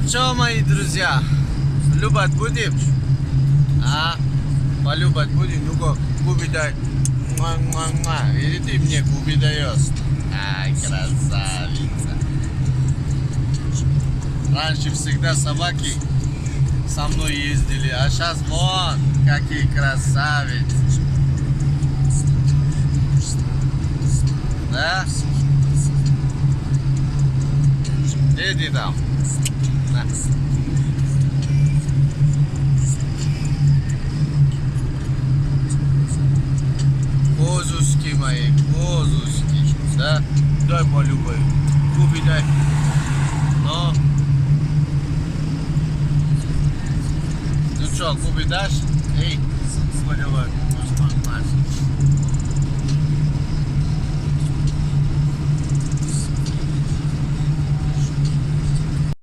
Что, мои друзья, любать будем? А? Полюбать будем? Ну-ка, губи дай. Муа-муа-муа. Или ты мне губи даешь? Ай, красавица. Раньше всегда собаки со мной ездили, а сейчас вон, какие красавицы. Да? Иди там. На. Козушки мои, козушки. Да? Дай полюбай. Губи дай. Ну. Ну что, губи дашь? Эй, губи давай.